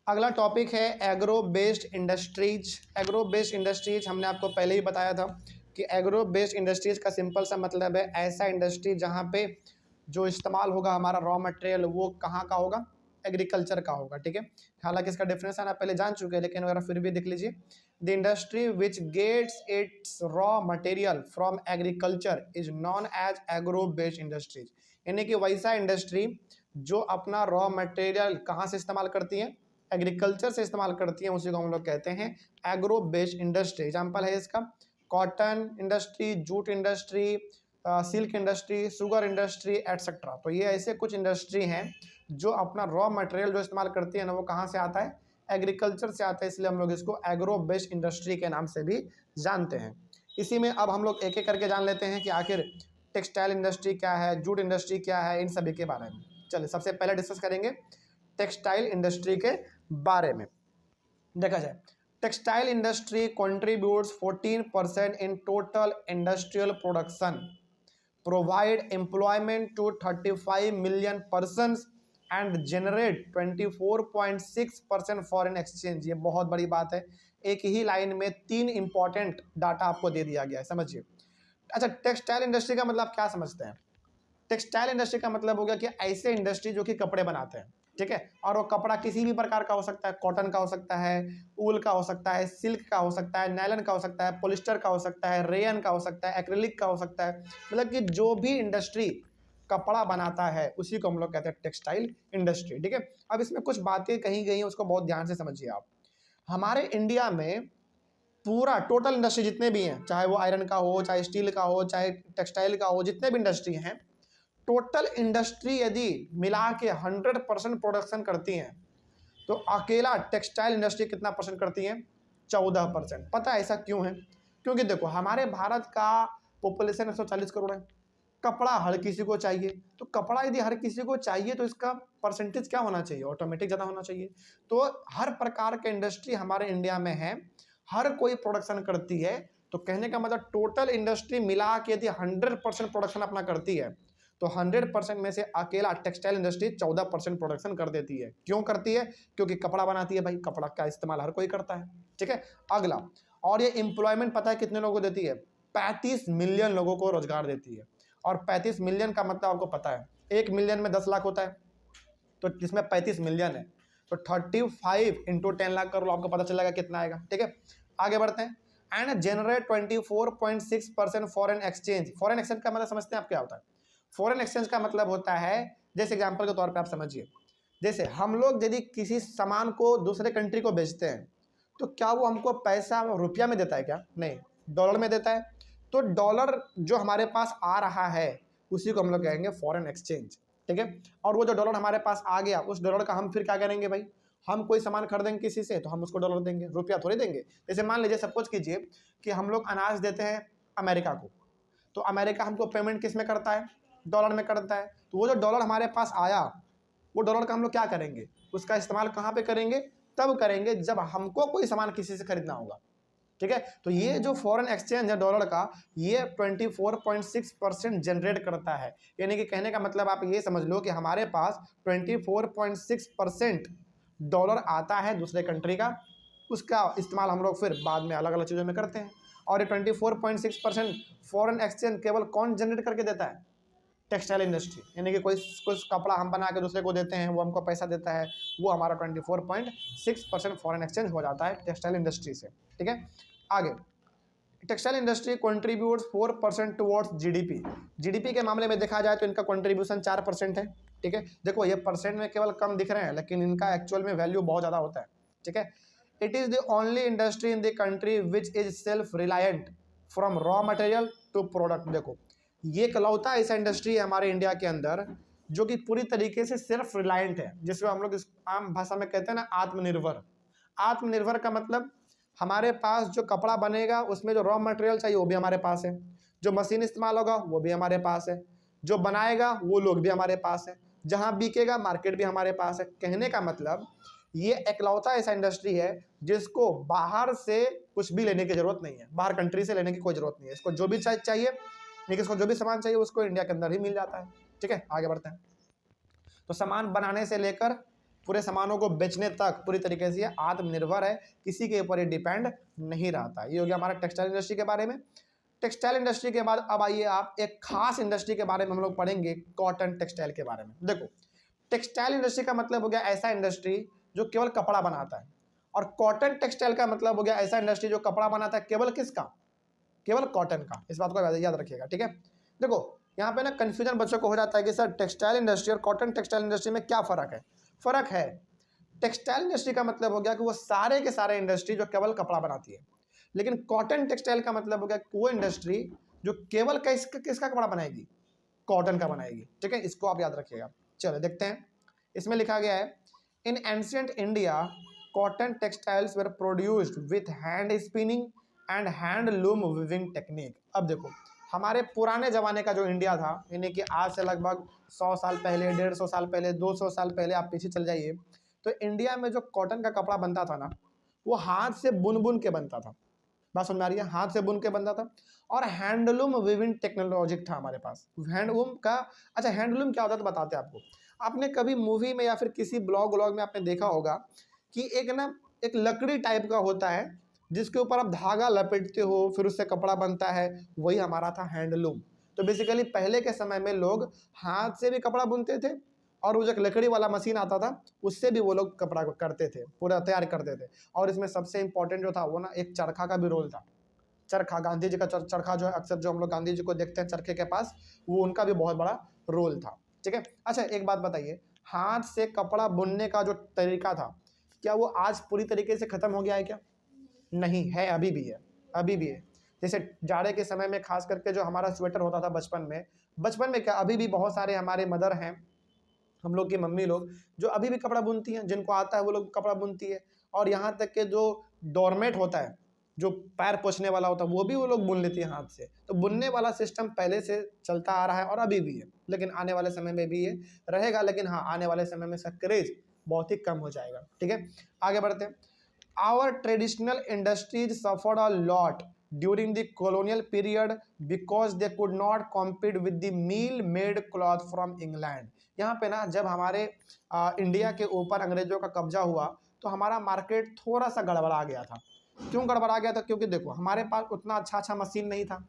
अगला टॉपिक है agro based industries. Agro based industries हमने आपको पहले ही बताया था कि एग्रो बेस्ड इंडस्ट्रीज का सिंपल सा मतलब है ऐसा इंडस्ट्री जहाँ पे जो इस्तेमाल होगा हमारा रॉ मटेरियल वो कहाँ का होगा, एग्रीकल्चर का होगा। ठीक है, हालांकि इसका डिफरेंस आप पहले जान चुके हैं, लेकिन अगर फिर भी देख लीजिए, the industry which gets its raw material from agriculture is known as agro based industries. यानी कि वैसा इंडस्ट्री जो अपना रॉ मटेरियल कहाँ से इस्तेमाल करती है, एग्रीकल्चर से इस्तेमाल करती हैं, उसी को हम लोग कहते हैं एग्रो बेस्ड इंडस्ट्री। एग्जाम्पल है इसका cotton industry, jute industry, silk industry, sugar industry etcetera. तो ये ऐसे कुछ इंडस्ट्री हैं जो अपना रॉ मटेरियल जो इस्तेमाल करती है ना, वो कहाँ से आता है, एग्रीकल्चर से आता है, इसलिए हम लोग इसको एग्रो बेस्ड इंडस्ट्री के नाम से भी जानते हैं। इसी में अब हम लोग एक एक करके जान लेते हैं कि आखिर टेक्सटाइल इंडस्ट्री क्या है, जूट इंडस्ट्री क्या है, इन सभी के बारे में। चलिए सबसे पहले डिस्कस करेंगे टेक्सटाइल इंडस्ट्री के बारे में। देखा जाए, textile industry contributes 14% in total industrial production, provide employment to 35 million persons and generate 24.6% foreign exchange. ये बहुत बड़ी बात है, एक ही लाइन में 3 इंपॉर्टेंट डाटा आपको दे दिया गया है, समझिए। अच्छा, टेक्सटाइल इंडस्ट्री का मतलब क्या समझते हैं? टेक्सटाइल इंडस्ट्री का मतलब हो गया कि ऐसे इंडस्ट्री जो कि कपड़े बनाते हैं, ठीक है, और वो कपड़ा किसी भी प्रकार का हो सकता है, कॉटन का हो सकता है, ऊल का हो सकता है, सिल्क का हो सकता है, नायलन का हो सकता है, पॉलिस्टर का हो सकता है, रेयन का हो सकता है, एक्रिलिक का हो सकता है, मतलब कि जो भी इंडस्ट्री कपड़ा बनाता है उसी को हम लोग कहते हैं टेक्सटाइल इंडस्ट्री। ठीक है, अब इसमें कुछ बातें कही गई हैं, उसको बहुत ध्यान से समझिए आप। हमारे इंडिया में पूरा टोटल इंडस्ट्री जितने भी हैं, चाहे वो आयरन का हो, चाहे स्टील का हो, चाहे टेक्सटाइल का हो, जितने भी इंडस्ट्री हैं, टोटल इंडस्ट्री यदि मिला के 100% प्रोडक्शन करती हैं तो अकेला टेक्सटाइल इंडस्ट्री कितना परसेंट करती है, 14%। पता है ऐसा क्यों है? क्योंकि देखो हमारे भारत का पॉपुलेशन 140 करोड़ है, कपड़ा हर किसी को चाहिए, तो कपड़ा यदि हर किसी को चाहिए तो इसका परसेंटेज क्या होना चाहिए, ऑटोमेटिक ज़्यादा होना चाहिए। तो हर प्रकार के इंडस्ट्री हमारे इंडिया में है, हर कोई प्रोडक्शन करती है। तो कहने का मतलब टोटल इंडस्ट्री मिला के यदि 100% प्रोडक्शन अपना करती है तो 100% में से अकेला टेक्सटाइल इंडस्ट्री 14% प्रोडक्शन कर देती है। क्यों करती है? क्योंकि कपड़ा बनाती है भाई, कपड़ा का इस्तेमाल हर कोई करता है। ठीक है, अगला, और ये एम्प्लॉयमेंट पता है कितने लोगों को देती है? 35 मिलियन लोगों को रोजगार देती है। और 35 मिलियन का मतलब आपको पता है 1 मिलियन में 10 लाख होता है, तो इसमें 35 मिलियन है, तो 35 इंटू 10 लाख करोड़, आपको पता चलेगा कितना आएगा। ठीक है, आगे बढ़ते हैं। And generate 24.6% foreign exchange. Foreign exchange का मतलब समझते हैं आप क्या होता है? फॉरेन एक्सचेंज का मतलब होता है, जैसे एग्जांपल के तौर पे आप समझिए, जैसे हम लोग यदि किसी सामान को दूसरे कंट्री को बेचते हैं तो क्या वो हमको पैसा रुपया में देता है क्या? नहीं, डॉलर में देता है। तो डॉलर जो हमारे पास आ रहा है उसी को हम लोग कहेंगे फॉरेन एक्सचेंज। ठीक है, और वो जो डॉलर हमारे पास आ गया, उस डॉलर का हम फिर क्या करेंगे भाई, हम कोई सामान खरीदेंगे किसी से तो हम उसको डॉलर देंगे, रुपया थोड़ी देंगे। जैसे मान लीजिए, सपोज कीजिए कि हम लोग अनाज देते हैं अमेरिका को, तो अमेरिका हमको पेमेंट किस में करता है? डॉलर में करता है। तो वो जो डॉलर हमारे पास आया, वो डॉलर का हम लोग क्या करेंगे, उसका इस्तेमाल कहाँ पे करेंगे? तब करेंगे जब हमको कोई सामान किसी से खरीदना होगा। ठीक है, तो ये जो फॉरेन एक्सचेंज है डॉलर का, ये 24.6% जनरेट करता है। यानी कि कहने का मतलब आप ये समझ लो कि हमारे पास 24.6% डॉलर आता है दूसरे कंट्री का, उसका इस्तेमाल हम लोग फिर बाद में अलग अलग चीज़ों में करते हैं। और ये 24.6% फॉरेन एक्सचेंज केवल कौन जनरेट करके देता है? Textile industry. यानी कि कोई कुछ कपड़ा हम बना के दूसरे को देते हैं, वो हमको पैसा देता है, वो हमारा 24.6% फॉरेन एक्सचेंज हो जाता है टेक्सटाइल इंडस्ट्री से। ठीक है, आगे, textile industry contributes 4% towards GDP. GDP के मामले में देखा जाए तो इनका कंट्रीब्यूशन 4% है। ठीक है, देखो ये परसेंट में केवल कम दिख रहे हैं, लेकिन इनका एक्चुअल में वैल्यू बहुत ज़्यादा होता है। ठीक है, it is the only industry in the country which is self reliant from raw material to product. देखो, ये इकलौता ऐसा इंडस्ट्री है हमारे इंडिया के अंदर जो कि पूरी तरीके से सेल्फ रिलायंट है, जिसको हम लोग इस आम भाषा में कहते हैं ना, आत्मनिर्भर। आत्मनिर्भर का मतलब हमारे पास जो कपड़ा बनेगा उसमें जो रॉ मटेरियल चाहिए वो भी हमारे पास है, जो मशीन इस्तेमाल होगा वो भी हमारे पास है, जो बनाएगा वो लोग भी हमारे पास है, जहाँ बिकेगा मार्केट भी हमारे पास है। कहने का मतलब ये इकलौता ऐसा इंडस्ट्री है जिसको बाहर से कुछ भी लेने की जरूरत नहीं है, बाहर कंट्री से लेने की कोई जरूरत नहीं है। इसको जो भी चाहिए, लेकिन इसको जो भी सामान चाहिए उसको इंडिया के अंदर ही मिल जाता है। ठीक है, आगे बढ़ते हैं। तो सामान बनाने से लेकर पूरे सामानों को बेचने तक पूरी तरीके से आत्मनिर्भर है, किसी के ऊपर ये डिपेंड नहीं रहता। ये हो गया हमारा टेक्सटाइल इंडस्ट्री के बारे में। टेक्सटाइल इंडस्ट्री के बाद अब आइए आप एक खास इंडस्ट्री के बारे में हम लोग पढ़ेंगे, कॉटन टेक्सटाइल के बारे में। देखो, टेक्सटाइल इंडस्ट्री का मतलब हो गया ऐसा इंडस्ट्री जो केवल कपड़ा बनाता है, और कॉटन टेक्सटाइल का मतलब हो गया ऐसा इंडस्ट्री जो कपड़ा बनाता है केवल किसका, केवल कॉटन का। इस बात को याद रखिएगा, ठीक है। देखो यहाँ पे ना कन्फ्यूजन बच्चों को हो जाता है कि सर टेक्सटाइल इंडस्ट्री और कॉटन टेक्सटाइल इंडस्ट्री में क्या फ़र्क है। फ़र्क है, टेक्सटाइल इंडस्ट्री का मतलब हो गया कि वो सारे के सारे इंडस्ट्री जो केवल कपड़ा बनाती है, लेकिन कॉटन टेक्सटाइल का मतलब हो गया वो इंडस्ट्री जो केवल किसका कपड़ा बनाएगी, कॉटन का बनाएगी, ठीक है। इसको आप याद रखिएगा। चलो देखते हैं, इसमें लिखा गया है इन ancient India cotton textiles were produced with hand spinning and handloom weaving technique. अब देखो हमारे पुराने ज़माने का जो इंडिया था, यानी कि आज से लगभग 100 साल पहले, 150 साल पहले, 200 साल पहले आप पीछे चल जाइए, तो इंडिया में जो कॉटन का कपड़ा बनता था ना, वो हाथ से बुन बुन के बनता था। बात समझ आ रही है, हाथ से बुन के बनता था। और हैंडलूम वीविंग टेक्नोलॉजी था हमारे पास, हैंडलूम का। अच्छा, हैंडलूम क्या होता है तो बताते हैं आपको। आपने कभी मूवी में या फिर किसी ब्लॉग में आपने देखा होगा कि एक लकड़ी टाइप का होता है जिसके ऊपर आप धागा लपेटते हो, फिर उससे कपड़ा बनता है, वही हमारा था हैंडलूम। तो बेसिकली पहले के समय में लोग हाथ से भी कपड़ा बुनते थे, और वो जो लकड़ी वाला मशीन आता था उससे भी वो लोग कपड़ा करते थे, पूरा तैयार करते थे। और इसमें सबसे इंपॉर्टेंट जो था वो ना एक चरखा का भी रोल था। चरखा, गांधी जी का चरखा जो है, अक्सर जो हम लोग गांधी जी को देखते हैं चरखे के पास, वो उनका भी बहुत बड़ा रोल था, ठीक है। अच्छा एक बात बताइए, हाथ से कपड़ा बुनने का जो तरीका था, क्या वो आज पूरी तरीके से खत्म हो गया है क्या? नहीं है, अभी भी है, अभी भी है। जैसे जाड़े के समय में खास करके जो हमारा स्वेटर होता था बचपन में क्या, अभी भी बहुत सारे हमारे मदर हैं, हम लोग की मम्मी लोग, जो अभी भी कपड़ा बुनती हैं, जिनको आता है वो लोग कपड़ा बुनती है। और यहाँ तक के जो डोरमेट होता है, जो पैर पोंछने वाला होता है, वो भी वो लोग बुन लेती हैं हाथ से। तो बुनने वाला सिस्टम पहले से चलता आ रहा है और अभी भी है, लेकिन आने वाले समय में भी ये रहेगा। लेकिन हाँ, आने वाले समय में इसका क्रेज बहुत ही कम हो जाएगा, ठीक है। आगे बढ़ते हैं। Our traditional industries suffered a lot during the colonial period because they could not compete with the mill-made cloth from England. यहाँ पे ना जब हमारे इंडिया के ऊपर अंग्रेजों का कब्जा हुआ तो हमारा मार्केट थोड़ा सा गड़बड़ा गया था। क्यों गड़बड़ा गया था? क्योंकि देखो हमारे पास उतना अच्छा मशीन नहीं था।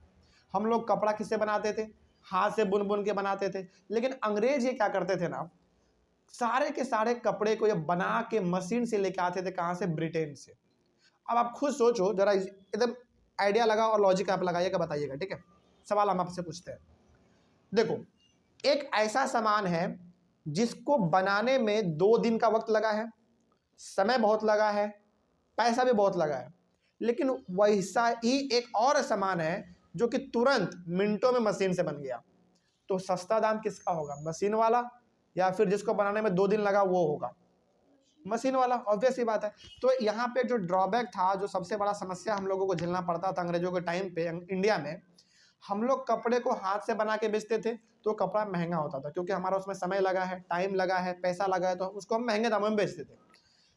हम लोग कपड़ा किससे बनाते थे? हाथ से बुन बुन के बनाते थे। लेकिन अंग्रेज ये क्या करते थे ना, सारे के सारे कपड़े को ये बना के मशीन से लेके आते थे। कहाँ से? ब्रिटेन से। अब आप खुद सोचो जरा, एकदम आइडिया लगा और लॉजिक आप लगाइएगा, बताइएगा, ठीक है। सवाल हम आपसे पूछते हैं। देखो, एक ऐसा सामान है जिसको बनाने में 2 दिन का वक्त लगा है, समय बहुत लगा है, पैसा भी बहुत लगा है, लेकिन वैसा ही एक और सामान है जो कि तुरंत मिनटों में मशीन से बन गया। तो सस्ता दाम किसका होगा? मशीन वाला, या फिर जिसको बनाने में 2 दिन लगा वो होगा? मशीन वाला, ऑब्वियस ही बात है। तो यहाँ पे जो ड्रॉबैक था, जो सबसे बड़ा समस्या हम लोगों को झेलना पड़ता था अंग्रेजों के टाइम पे इंडिया में, हम लोग कपड़े को हाथ से बना के बेचते थे तो कपड़ा महंगा होता था, क्योंकि हमारा उसमें समय लगा है, टाइम लगा है, पैसा लगा है, तो उसको हम महंगे दामों में बेचते थे।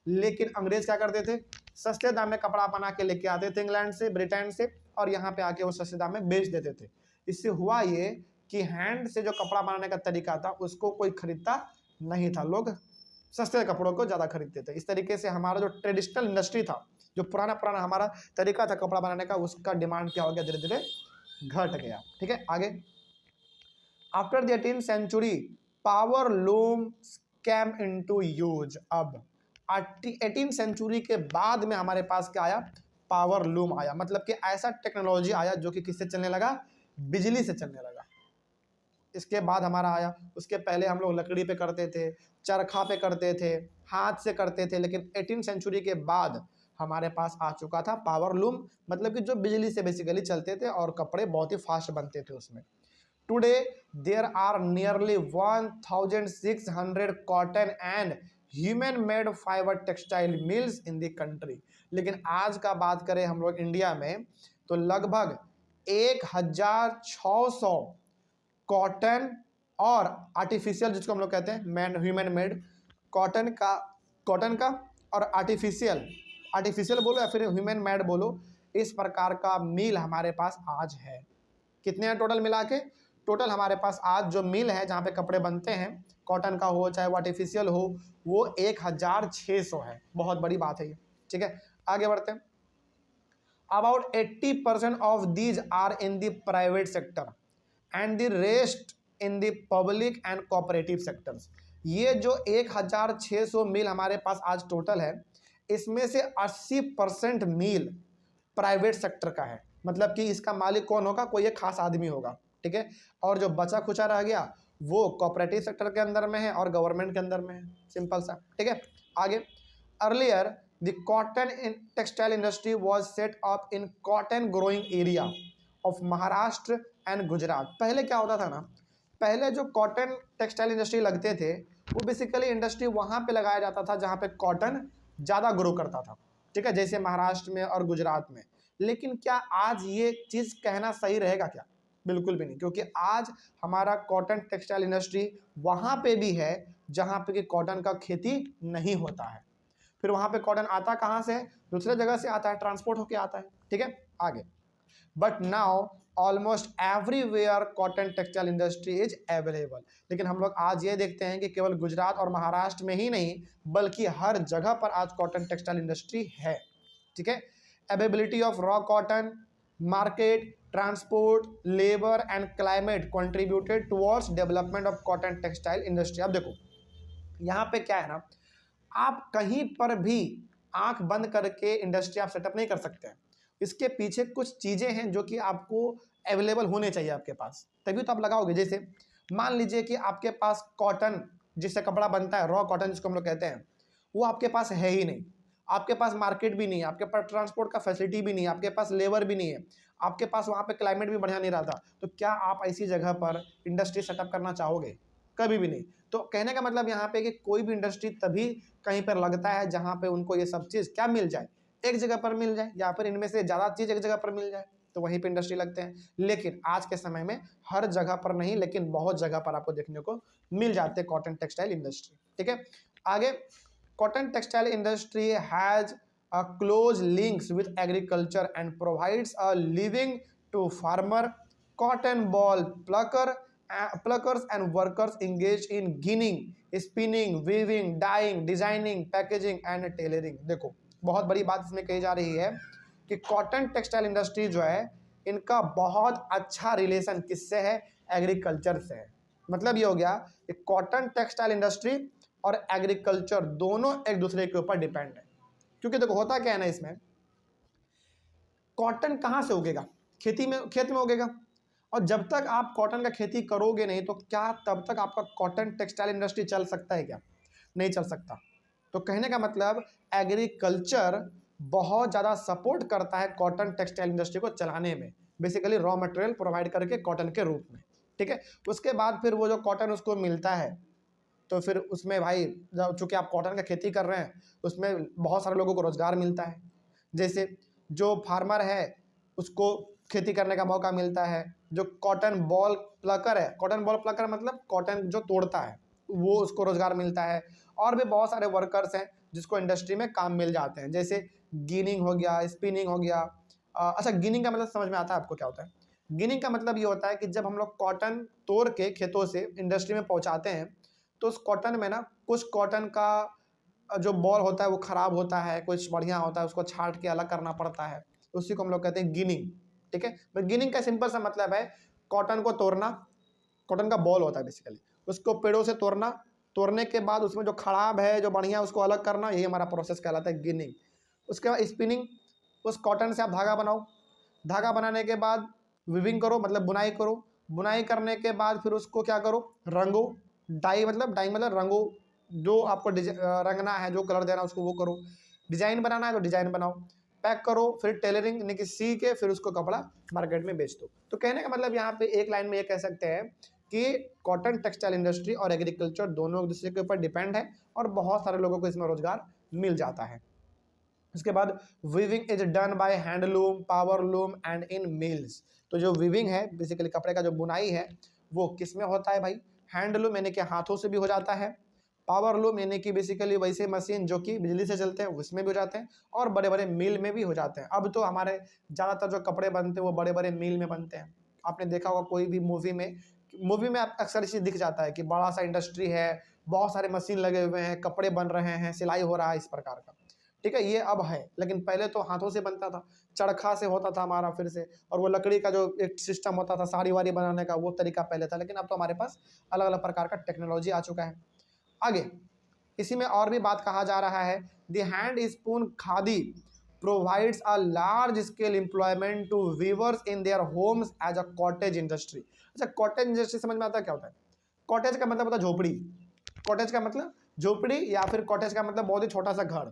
लेकिन अंग्रेज क्या करते थे? सस्ते दाम में कपड़ा बना के लेके आते थे इंग्लैंड से, ब्रिटेन से, और यहाँ पे आके वो सस्ते दाम में बेच देते थे। इससे हुआ ये कि हैंड से जो कपड़ा बनाने का तरीका था उसको कोई खरीदता नहीं था, लोग सस्ते कपड़ों को ज़्यादा खरीदते थे। इस तरीके से हमारा जो ट्रेडिशनल इंडस्ट्री था, जो पुराना हमारा तरीका था कपड़ा बनाने का, उसका डिमांड क्या हो गया? धीरे धीरे घट गया, ठीक है। आगे, after the 18th century power looms came into use. अब 18th सेंचुरी के बाद में हमारे पास क्या आया? पावर लूम आया। मतलब कि ऐसा टेक्नोलॉजी आया जो कि किससे चलने लगा? बिजली से चलने लगा। इसके बाद हमारा आया। उसके पहले हम लोग लकड़ी पे करते थे, चरखा पे करते थे, हाथ से करते थे, लेकिन 18th सेंचुरी के बाद हमारे पास आ चुका था पावर लूम, मतलब कि जो बिजली से बेसिकली चलते थे और कपड़े बहुत ही फास्ट बनते थे उसमें। Today there are nearly 1600 cotton and human made fibre textile mills in the country. लेकिन आज का बात करें हम लोग इंडिया में तो लगभग 1600 कॉटन और आर्टिफिशियल, जिसको हम लोग कहते हैं ह्यूमन मेड, कॉटन का और आर्टिफिशियल बोलो या फिर ह्यूमन मेड बोलो, इस प्रकार का मिल हमारे पास आज है। कितने हैं टोटल मिला के? टोटल हमारे पास आज जो मिल है जहाँ पे कपड़े बनते हैं, कॉटन का हो चाहे वो आर्टिफिशियल हो, वो 1600 है। बहुत बड़ी बात है ये, ठीक है। आगे बढ़ते हैं। About 80% of these are in the private sector and the rest in the public and cooperative sectors. ये जो 1600 मिल हमारे पास आज टोटल है, इसमें से 80% मिल प्राइवेट सेक्टर का है, मतलब कि इसका मालिक कौन होगा, कोई एक खास आदमी होगा, ठीक है। और जो बचा खुचा रह गया वो कोऑपरेटिव सेक्टर के अंदर में है और गवर्नमेंट के अंदर में है, सिंपल सा, ठीक है। आगे, earlier the cotton textile industry was set up in cotton growing area of Maharashtra and Gujarat. पहले क्या होता था ना, पहले जो कॉटन टेक्सटाइल इंडस्ट्री लगते थे वो बेसिकली इंडस्ट्री वहाँ पे लगाया जाता था जहाँ पे कॉटन ज़्यादा ग्रो करता था, ठीक है, जैसे महाराष्ट्र में और गुजरात में। लेकिन क्या आज ये चीज़ कहना सही रहेगा क्या? बिल्कुल भी नहीं, क्योंकि आज हमारा कॉटन टेक्सटाइल इंडस्ट्री वहाँ पे भी है जहाँ पे कि कॉटन का खेती नहीं होता है। फिर वहाँ पे कॉटन आता कहाँ से? दूसरे जगह से आता है, ट्रांसपोर्ट होके आता है, ठीक है। आगे, but now almost everywhere cotton textile industry is available. लेकिन हम लोग आज ये देखते हैं कि केवल गुजरात और महाराष्ट्र में ही नहीं बल्कि हर जगह पर आज कॉटन टेक्सटाइल इंडस्ट्री है, ठीक है। Availability of raw cotton, market, transport, labour and climate contributed towards development of cotton textile industry. अब देखो यहाँ पे क्या है ना, आप कहीं पर भी आंख बंद करके इंडस्ट्री आप सेटअप नहीं कर सकते हैं। इसके पीछे कुछ चीज़ें हैं जो कि आपको अवेलेबल होने चाहिए आपके पास, तभी तो आप लगाओगे। जैसे मान लीजिए कि आपके पास कॉटन जिससे कपड़ा बनता है, रॉ कॉटन जिसको हम लोग कहते हैं, वो आपके पास है ही नहीं, आपके पास मार्केट भी नहीं है, आपके पास ट्रांसपोर्ट का फैसिलिटी भी नहीं है, आपके पास लेबर भी नहीं है, आपके पास वहाँ पे क्लाइमेट भी बढ़िया नहीं रहता, तो क्या आप ऐसी जगह पर इंडस्ट्री सेटअप करना चाहोगे? कभी भी नहीं। तो कहने का मतलब यहाँ पे कि कोई भी इंडस्ट्री तभी कहीं पर लगता है जहाँ पे उनको ये सब चीज़ क्या मिल जाए, एक जगह पर मिल जाए, या फिर इनमें से ज़्यादा चीज़ एक जगह पर मिल जाए, तो वहीं पे इंडस्ट्री लगते हैं। लेकिन आज के समय में हर जगह पर नहीं, लेकिन बहुत जगह पर आपको देखने को मिल जाते हैं कॉटन टेक्सटाइल इंडस्ट्री, ठीक है। आगे, cotton textile industry has a close links with agriculture and provides a living to farmer, cotton ball pluckers and workers engaged in ginning, spinning, weaving, dyeing, designing, packaging and tailoring। देखो बहुत बड़ी बात इसमें कही जा रही है कि कॉटन टेक्सटाइल इंडस्ट्री जो है इनका बहुत अच्छा रिलेशन किससे है? एग्रीकल्चर से है। मतलब ये हो गया कि कॉटन टेक्सटाइल इंडस्ट्री और एग्रीकल्चर दोनों एक दूसरे के ऊपर डिपेंड है। क्योंकि देखो होता क्या है ना, इसमें कॉटन कहाँ से उगेगा? खेती में, खेत में उगेगा। और जब तक आप कॉटन का खेती करोगे नहीं तो क्या तब तक आपका कॉटन टेक्सटाइल इंडस्ट्री चल सकता है क्या? नहीं चल सकता। तो कहने का मतलब एग्रीकल्चर बहुत ज़्यादा सपोर्ट करता है कॉटन टेक्सटाइल इंडस्ट्री को चलाने में, बेसिकली रॉ मटेरियल प्रोवाइड करके कॉटन के रूप में, ठीक है। उसके बाद फिर वो जो कॉटन उसको मिलता है तो फिर उसमें भाई चूँकि आप कॉटन का खेती कर रहे हैं उसमें बहुत सारे लोगों को रोज़गार मिलता है। जैसे जो फार्मर है उसको खेती करने का मौका मिलता है, जो कॉटन बॉल प्लकर है, कॉटन बॉल प्लकर मतलब कॉटन जो तोड़ता है, वो उसको रोज़गार मिलता है। और भी बहुत सारे वर्कर्स हैं जिसको इंडस्ट्री में काम मिल जाते हैं, जैसे गिनिंग हो गया, स्पिनिंग हो गया। अच्छा, गिनिंग का मतलब समझ में आता है आपको क्या होता है? गिनिंग का मतलब ये होता है कि जब हम लोग कॉटन तोड़ के खेतों से इंडस्ट्री में पहुँचाते हैं तो उस कॉटन में ना कुछ कॉटन का जो बॉल होता है वो ख़राब होता है, कुछ बढ़िया होता है, उसको छांट के अलग करना पड़ता है, उसी को हम लोग कहते हैं गिनिंग, ठीक है। बट गिनिंग का सिंपल सा मतलब है कॉटन को तोड़ना, कॉटन का बॉल होता है बेसिकली, उसको पेड़ों से तोड़ना, तोड़ने के बाद उसमें जो खराब है जो बढ़िया उसको अलग करना, यही हमारा प्रोसेस कहलाता है गिनिंग। उसके बाद स्पिनिंग, उस कॉटन से आप धागा बनाओ, धागा बनाने के बाद वीविंग करो मतलब बुनाई करो, बुनाई करने के बाद फिर उसको क्या करो? रंगो, डाई मतलब रंगो, जो आपको रंगना है, जो कलर देना है उसको वो करो, डिज़ाइन बनाना है तो डिज़ाइन बनाओ, पैक करो, फिर टेलरिंग यानी कि सी के फिर उसको कपड़ा मार्केट में बेच दो। तो कहने का मतलब यहाँ पे एक लाइन में ये कह सकते हैं कि कॉटन टेक्सटाइल इंडस्ट्री और एग्रीकल्चर दोनों एक दूसरे के ऊपर डिपेंड है और बहुत सारे लोगों को इसमें रोजगार मिल जाता है। उसके बाद weaving is done by handloom, power loom and in mills. तो जो वीविंग है बेसिकली कपड़े का जो बुनाई है वो किस में होता है भाई? हैंडलूम यानी कि हाथों से भी हो जाता है, पावर लूम यानी कि बेसिकली वैसे मशीन जो कि बिजली से चलते हैं उसमें भी हो जाते हैं, और बड़े बड़े मिल में भी हो जाते हैं। अब तो हमारे ज़्यादातर जो कपड़े बनते हैं वो बड़े बड़े मिल में बनते हैं। आपने देखा होगा कोई भी मूवी में मूवी में आप अक्सर चीज़ दिख जाता है कि बड़ा सा इंडस्ट्री है, बहुत सारे मशीन लगे हुए हैं, कपड़े बन रहे हैं, सिलाई हो रहा है, इस प्रकार का। ठीक है, ये अब है, लेकिन पहले तो हाथों से बनता था, चरखा से होता था हमारा, फिर से, और वो लकड़ी का जो एक सिस्टम होता था साड़ी वाड़ी बनाने का, वो तरीका पहले था। लेकिन अब तो हमारे पास अलग अलग प्रकार का टेक्नोलॉजी आ चुका है। आगे इसी में और भी बात कहा जा रहा है, the hand spun khadi provides a large scale employment to weavers in their homes as a cottage industry. अच्छा, कॉटेज इंडस्ट्री समझ में आता है क्या होता है? कॉटेज का मतलब होता है झोपड़ी, कॉटेज का मतलब झोपड़ी, या फिर कॉटेज का मतलब बहुत ही छोटा सा घर।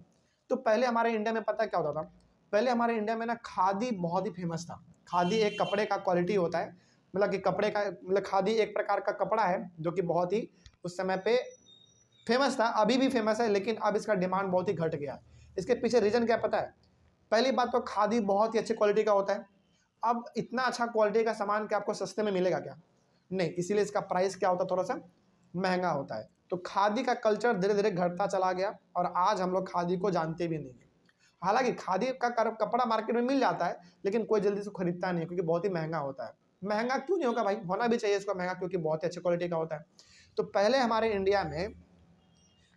तो पहले हमारे इंडिया में पता क्या होता था, पहले हमारे इंडिया में ना खादी बहुत ही फेमस था। खादी एक कपड़े का क्वालिटी होता है, मतलब कि कपड़े का मतलब खादी एक प्रकार का कपड़ा है जो कि बहुत ही उस समय पे फेमस था, अभी भी फेमस है, लेकिन अब इसका डिमांड बहुत ही घट गया है। इसके पीछे रीज़न क्या पता है? पहली बात तो खादी बहुत ही अच्छी क्वालिटी का होता है। अब इतना अच्छा क्वालिटी का सामान क्या आपको सस्ते में मिलेगा क्या? नहीं, इसीलिए इसका प्राइस क्या होता है, थोड़ा सा महंगा होता है। तो खादी का कल्चर धीरे धीरे घटता चला गया और आज हम लोग खादी को जानते भी नहीं हैं। हालांकि खादी का कपड़ा मार्केट में मिल जाता है, लेकिन कोई जल्दी से खरीदता नहीं है, क्योंकि बहुत ही महंगा होता है। महंगा क्यों नहीं होगा भाई, होना भी चाहिए इसको महंगा, क्योंकि बहुत ही अच्छी क्वालिटी का होता है। तो पहले हमारे इंडिया में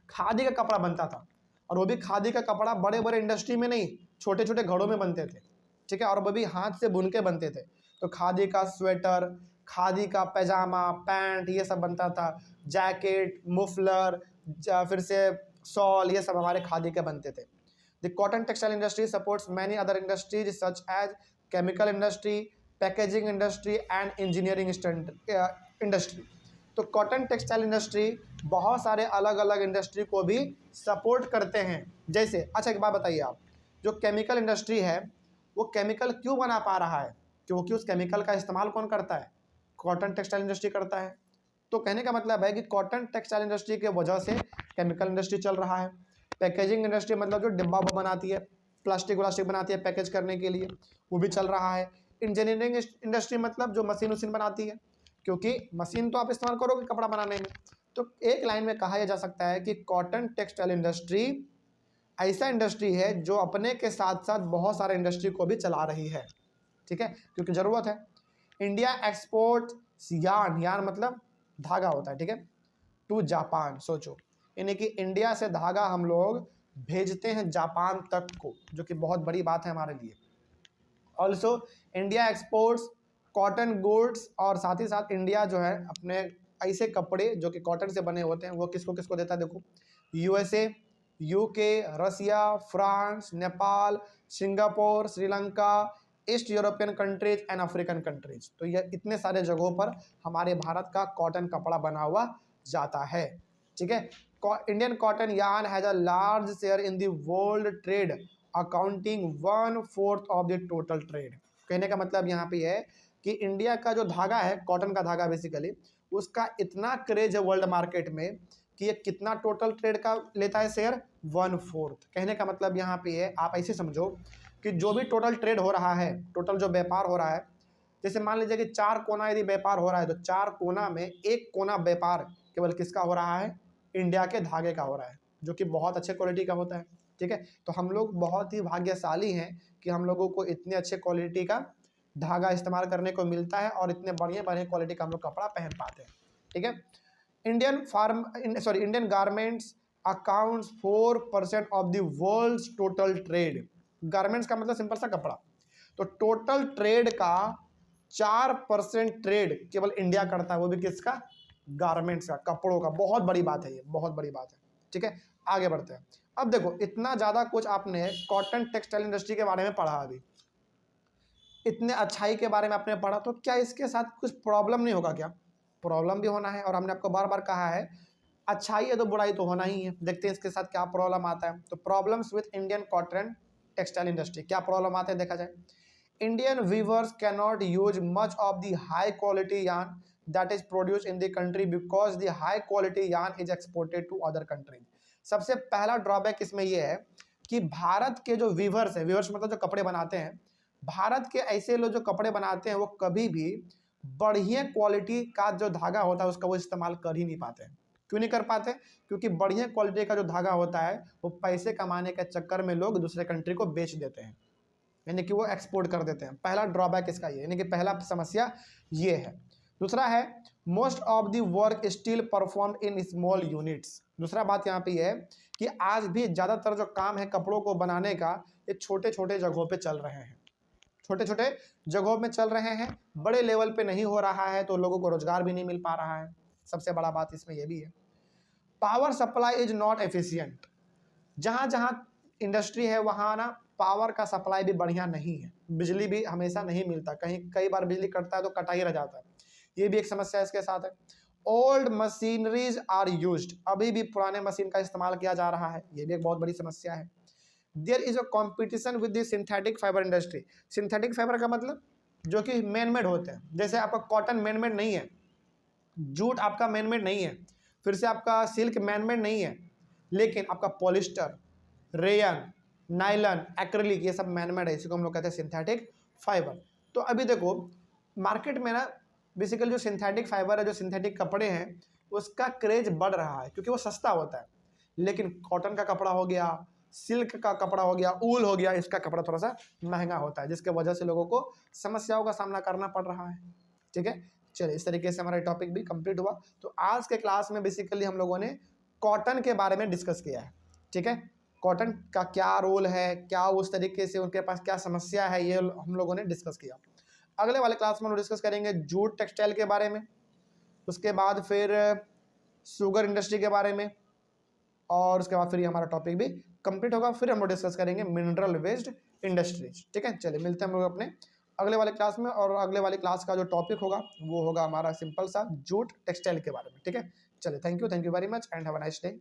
खादी का कपड़ा बनता था, और वो भी खादी का कपड़ा बड़े बड़े इंडस्ट्री में नहीं, छोटे छोटे घरों में बनते थे। ठीक है, और वो भी हाथ से बुन के बनते थे। तो खादी का स्वेटर, खादी का पैजामा, पैंट, ये सब बनता था। जैकेट, मुफलर, फिर से शॉल, ये सब हमारे खादी के बनते थे। The cotton textile industry supports many other industries such as chemical industry, packaging industry and engineering industry. तो कॉटन टेक्सटाइल इंडस्ट्री बहुत सारे अलग अलग इंडस्ट्री को भी सपोर्ट करते हैं। जैसे, अच्छा एक बात बताइए आप, जो केमिकल इंडस्ट्री है वो केमिकल क्यों बना पा रहा है? क्योंकि उस केमिकल का इस्तेमाल कौन करता है? कॉटन टेक्सटाइल इंडस्ट्री करता है। तो कहने का मतलब है कि कॉटन टेक्सटाइल इंडस्ट्री के वजह से केमिकल इंडस्ट्री चल रहा है। पैकेजिंग इंडस्ट्री मतलब जो डिब्बा बनाती है, प्लास्टिक व्लास्टिक बनाती है पैकेज करने के लिए, वो भी चल रहा है। इंजीनियरिंग इंडस्ट्री मतलब जो मशीन वशीन बनाती है, क्योंकि मशीन तो आप इस्तेमाल करोगे कपड़ा बनाने में। तो एक लाइन में कहा जा सकता है कि कॉटन टेक्सटाइल इंडस्ट्री ऐसा इंडस्ट्री है जो अपने के साथ साथ बहुत सारे इंडस्ट्री को भी चला रही है। ठीक है, क्योंकि ज़रूरत है। इंडिया एक्सपोर्ट यार्न, यार्न मतलब धागा होता है, ठीक है, टू जापान। सोचो, यानी कि इंडिया से धागा हम लोग भेजते हैं जापान तक को, जो कि बहुत बड़ी बात है हमारे लिए। Also India exports cotton goods, और साथ ही साथ इंडिया जो है अपने ऐसे कपड़े जो कि कॉटन से बने होते हैं वो किसको किसको देता है? देखो, USA, UK, Russia, France, Nepal, Singapore, Sri Lanka, east European countries and African countries. तो ये इतने सारे जगहों पर हमारे भारत का कॉटन कपड़ा बना हुआ जाता है। ठीक है, Indian cotton yarn has a large share in the world trade, accounting 1/4 of the total trade. कहने का मतलब यहाँ पे है कि इंडिया का जो धागा है, कॉटन का धागा बेसिकली, उसका इतना क्रेज है वर्ल्ड मार्केट में कि ये कितना टोटल ट्रेड का लेता है शेयर? 1/4। कहने का मतलब यहाँ पे है, आप ऐसे समझो कि जो भी टोटल ट्रेड हो रहा है, टोटल जो व्यापार हो रहा है, जैसे मान लीजिए कि 4 कोना यदि व्यापार हो रहा है, तो 4 कोना में 1 कोना व्यापार केवल किसका हो रहा है? इंडिया के धागे का हो रहा है, जो कि बहुत अच्छे क्वालिटी का होता है। ठीक है, तो हम लोग बहुत ही भाग्यशाली हैं कि हम लोगों को इतने अच्छे क्वालिटी का धागा इस्तेमाल करने को मिलता है और इतने बढ़िया बढ़िया क्वालिटी का हम लोग कपड़ा पहन पाते हैं। ठीक है, Indian garments accounts 4% of the world's total trade. Garments का मतलब सिंपल सा कपड़ा। तो टोटल ट्रेड का 4% ट्रेड केवल इंडिया करता है, वो भी किसका? गारमेंट्स का, कपड़ों का। बहुत बड़ी बात है ये, बहुत बड़ी बात है। ठीक है, आगे बढ़ते हैं। अब देखो, इतना ज़्यादा कुछ आपने कॉटन टेक्सटाइल इंडस्ट्री के बारे में पढ़ा, अभी इतने अच्छाई के बारे में आपने पढ़ा, तो क्या इसके साथ कुछ प्रॉब्लम नहीं होगा क्या? प्रॉब्लम भी होना है, और हमने आपको बार बार कहा है अच्छाई है तो बुराई तो होना ही है। देखते हैं इसके साथ क्या प्रॉब्लम आता है। तो problems with Indian cotton textile industry, क्या प्रॉब्लम आते हैं देखा जाए। Indian weavers can not use much of the high quality yarn that is produce in the country because the high quality yarn is exported to other countries. सबसे पहला drawback इसमें यह है कि भारत के जो वीवर्स है, वीवर्स मतलब जो कपड़े बनाते हैं, भारत के ऐसे लोग जो कपड़े बनाते हैं वो कभी भी बढ़िया क्वालिटी का जो धागा होता है उसका वो इस्तेमाल कर ही नहीं पाते हैं। क्यों नहीं कर पाते? क्योंकि बढ़िया क्वालिटी का जो धागा होता है वो पैसे कमाने के चक्कर में लोग दूसरे कंट्री को बेच देते हैं, यानी कि वो एक्सपोर्ट कर देते हैं। पहला ड्रॉबैक इसका ये, यानी कि पहला समस्या ये है। दूसरा है most of the work still perform in small units. दूसरा बात यहाँ पे है कि आज भी ज़्यादातर जो काम है कपड़ों को बनाने का, ये छोटे छोटे जगहों पे चल रहे हैं, छोटे छोटे जगहों में चल रहे हैं, बड़े लेवल पे नहीं हो रहा है, तो लोगों को रोजगार भी नहीं मिल पा रहा है। सबसे बड़ा बात इसमें यह भी है। Power supply is not efficient. जहाँ जहाँ इंडस्ट्री है वहाँ ना पावर का सप्लाई भी बढ़िया नहीं है, बिजली भी हमेशा नहीं मिलता, कहीं कई बार बिजली कटता है तो कटा ही रह जाता है, ये भी एक समस्या इसके साथ है। ओल्ड मशीनरीज आर यूज्ड, अभी भी पुराने मशीन का इस्तेमाल किया जा रहा है, ये भी एक बहुत बड़ी समस्या है। There is a competition with the synthetic fibre industry. Synthetic fibre का मतलब जो कि मैन मेड होते हैं, जैसे आपका कॉटन मैन मेड नहीं है, जूट आपका मैन मेड नहीं है, फिर से आपका सिल्क मैन मेड नहीं है, लेकिन आपका पॉलिस्टर, रेयन, नाइलन, एक्रिलिक, ये सब मैन मेड है, इसी को हम लोग कहते हैं सिंथेटिक फाइबर। तो अभी देखो मार्केट में ना बेसिकली जो सिंथेटिक फाइबर है, जो सिंथेटिक कपड़े हैं, उसका क्रेज बढ़ रहा है क्योंकि वो सस्ता होता है। लेकिन कॉटन का कपड़ा हो गया, सिल्क का कपड़ा हो गया, ऊल हो गया, इसका कपड़ा थोड़ा सा महंगा होता है, जिसके वजह से लोगों को समस्याओं का सामना करना पड़ रहा है। ठीक है, चलिए इस तरीके से हमारा टॉपिक भी कंप्लीट हुआ। तो आज के क्लास में बेसिकली हम लोगों ने कॉटन के बारे में डिस्कस किया है। ठीक है, कॉटन का क्या रोल है, क्या उस तरीके से उनके पास क्या समस्या है, ये हम लोगों ने डिस्कस किया। अगले वाले क्लास में हम डिस्कस करेंगे जूट टेक्सटाइल के बारे में, उसके बाद फिर शुगर इंडस्ट्री के बारे में, और उसके बाद फिर हमारा टॉपिक भी कंप्लीट होगा। फिर हम लोग डिस्कस करेंगे मिनरल वेस्ट इंडस्ट्रीज। ठीक है, चलिए मिलते हैं हम लोग अपने अगले वाले क्लास में, और अगले वाले क्लास का जो टॉपिक होगा वो होगा हमारा सिंपल सा जूट टेक्सटाइल के बारे में। ठीक है, चलिए thank you very much and have a nice day.